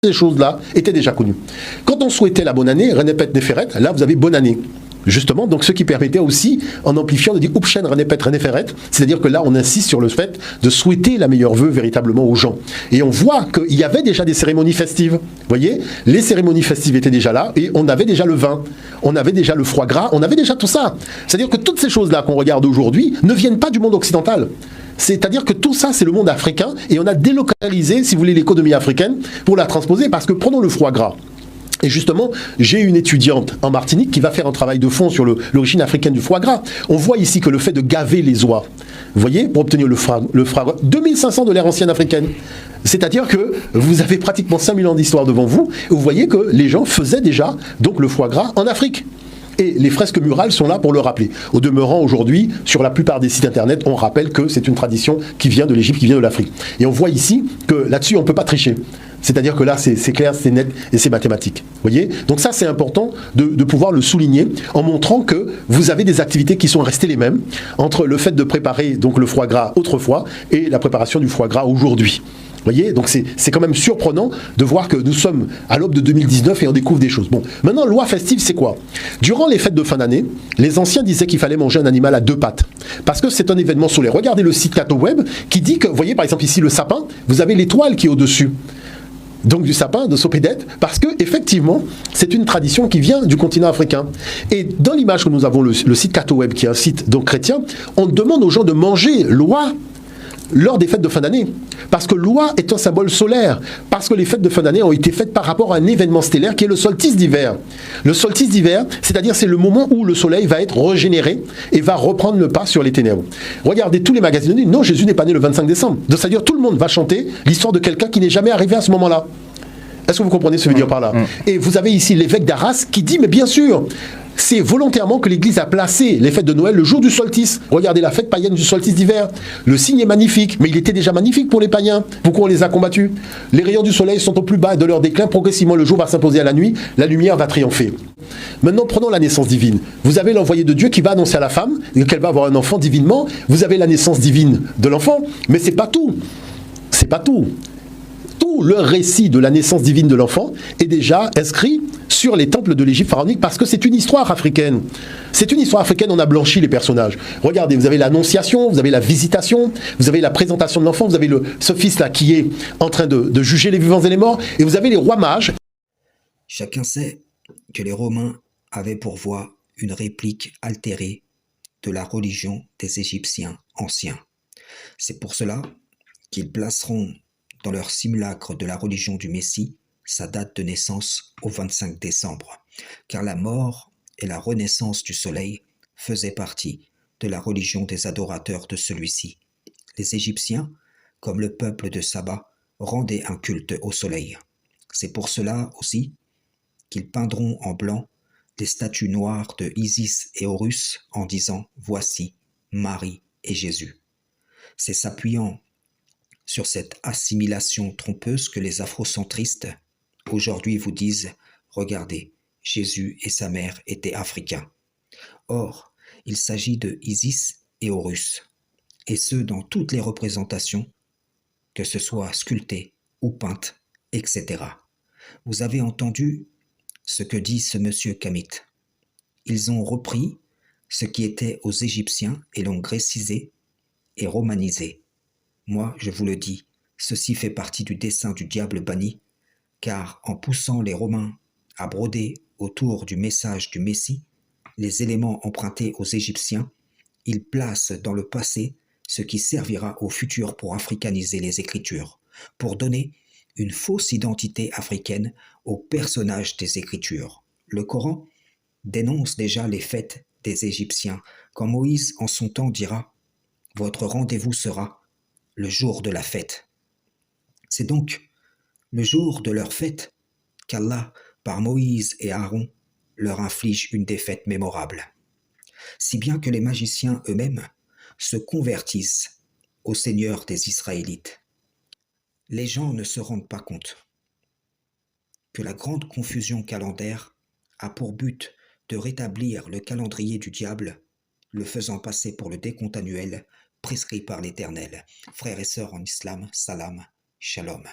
ces choses-là étaient déjà connues. Quand on souhaitait la bonne année, Renepet Neferet, là vous avez bonne année. Justement, donc ce qui permettait aussi, en amplifiant, de dire Upchen Renepet Reneferet, c'est-à-dire que là on insiste sur le fait de souhaiter la meilleure vœu véritablement aux gens. Et on voit qu'il y avait déjà des cérémonies festives. Vous voyez, les cérémonies festives étaient déjà là et on avait déjà le vin, on avait déjà le foie gras, on avait déjà tout ça. C'est-à-dire que toutes ces choses-là qu'on regarde aujourd'hui ne viennent pas du monde occidental. C'est-à-dire que tout ça, c'est le monde africain et on a délocalisé, si vous voulez, l'économie africaine pour la transposer parce que prenons le foie gras. Et justement, j'ai une étudiante en Martinique qui va faire un travail de fond sur l'origine africaine du foie gras. On voit ici que le fait de gaver les oies, vous voyez, pour obtenir le foie gras, 2500 de l'ère ancienne africaine. C'est-à-dire que vous avez pratiquement 5000 ans d'histoire devant vous, et vous voyez que les gens faisaient déjà donc le foie gras en Afrique. Et les fresques murales sont là pour le rappeler. Au demeurant, aujourd'hui, sur la plupart des sites internet, on rappelle que c'est une tradition qui vient de l'Égypte, qui vient de l'Afrique. Et on voit ici que là-dessus, on ne peut pas tricher. C'est-à-dire que là, c'est clair, c'est net et c'est mathématique. Voyez. Donc ça, c'est important de pouvoir le souligner en montrant que vous avez des activités qui sont restées les mêmes entre le fait de préparer donc le foie gras autrefois et la préparation du foie gras aujourd'hui. Voyez, donc c'est quand même surprenant de voir que nous sommes à l'aube de 2019 et on découvre des choses. Bon, maintenant, loi festive, c'est quoi? Durant les fêtes de fin d'année, les anciens disaient qu'il fallait manger un animal à 2 pattes. Parce que c'est un événement solaire. Regardez le site CatoWeb qui dit que, vous voyez par exemple ici le sapin, vous avez l'étoile qui est au-dessus. Donc du sapin, de Sopédète, parce que effectivement, c'est une tradition qui vient du continent africain. Et dans l'image que nous avons, le site CatoWeb, qui est un site donc chrétien, on demande aux gens de manger l'oie lors des fêtes de fin d'année. Parce que l'oie est un symbole solaire. Parce que les fêtes de fin d'année ont été faites par rapport à un événement stellaire qui est le solstice d'hiver. Le solstice d'hiver, c'est-à-dire c'est le moment où le soleil va être régénéré et va reprendre le pas sur les ténèbres. Regardez tous les magazines de nuit. Non, Jésus n'est pas né le 25 décembre. Donc c'est-à-dire tout le monde va chanter l'histoire de quelqu'un qui n'est jamais arrivé à ce moment-là. Est-ce que vous comprenez ce que je veux dire par là? Et vous avez ici l'évêque d'Arras qui dit, mais bien sûr, c'est volontairement que l'Église a placé les fêtes de Noël le jour du solstice. Regardez la fête païenne du solstice d'hiver. Le signe est magnifique, mais il était déjà magnifique pour les païens. Pourquoi on les a combattus? Les rayons du soleil sont au plus bas de leur déclin. Progressivement, le jour va s'imposer à la nuit. La lumière va triompher. Maintenant, prenons la naissance divine. Vous avez l'envoyé de Dieu qui va annoncer à la femme qu'elle va avoir un enfant divinement. Vous avez la naissance divine de l'enfant, mais c'est pas tout. C'est pas tout. Tout le récit de la naissance divine de l'enfant est déjà inscrit sur les temples de l'Égypte pharaonique parce que c'est une histoire africaine. C'est une histoire africaine, on a blanchi les personnages. Regardez, vous avez l'annonciation, vous avez la visitation, vous avez la présentation de l'enfant, vous avez ce fils-là qui est en train de juger les vivants et les morts, et vous avez les rois mages. Chacun sait que les Romains avaient pour voie une réplique altérée de la religion des Égyptiens anciens. C'est pour cela qu'ils placeront dans leur simulacre de la religion du Messie sa date de naissance au 25 décembre, car la mort et la renaissance du soleil faisaient partie de la religion des adorateurs de celui-ci. Les Égyptiens, comme le peuple de Saba, rendaient un culte au soleil. C'est pour cela aussi qu'ils peindront en blanc des statues noires de Isis et Horus en disant « Voici Marie et Jésus ». C'est s'appuyant sur cette assimilation trompeuse que les afrocentristes aujourd'hui vous disent « Regardez, Jésus et sa mère étaient africains ». Or, il s'agit de Isis et Horus, et ce dans toutes les représentations, que ce soit sculptées ou peintes, etc. Vous avez entendu ce que dit ce monsieur Kamit. Ils ont repris ce qui était aux Égyptiens et l'ont grécisé et romanisé. Moi, je vous le dis, ceci fait partie du dessein du diable banni, car en poussant les Romains à broder autour du message du Messie les éléments empruntés aux Égyptiens, ils placent dans le passé ce qui servira au futur pour africaniser les Écritures, pour donner une fausse identité africaine aux personnages des Écritures. Le Coran dénonce déjà les fêtes des Égyptiens, quand Moïse en son temps dira « Votre rendez-vous sera le jour de la fête ». C'est donc le jour de leur fête qu'Allah, par Moïse et Aaron, leur inflige une défaite mémorable. Si bien que les magiciens eux-mêmes se convertissent au Seigneur des Israélites. Les gens ne se rendent pas compte que la grande confusion calendaire a pour but de rétablir le calendrier du diable, le faisant passer pour le décompte annuel prescrit par l'Éternel. Frères et sœurs en islam, salam, shalom.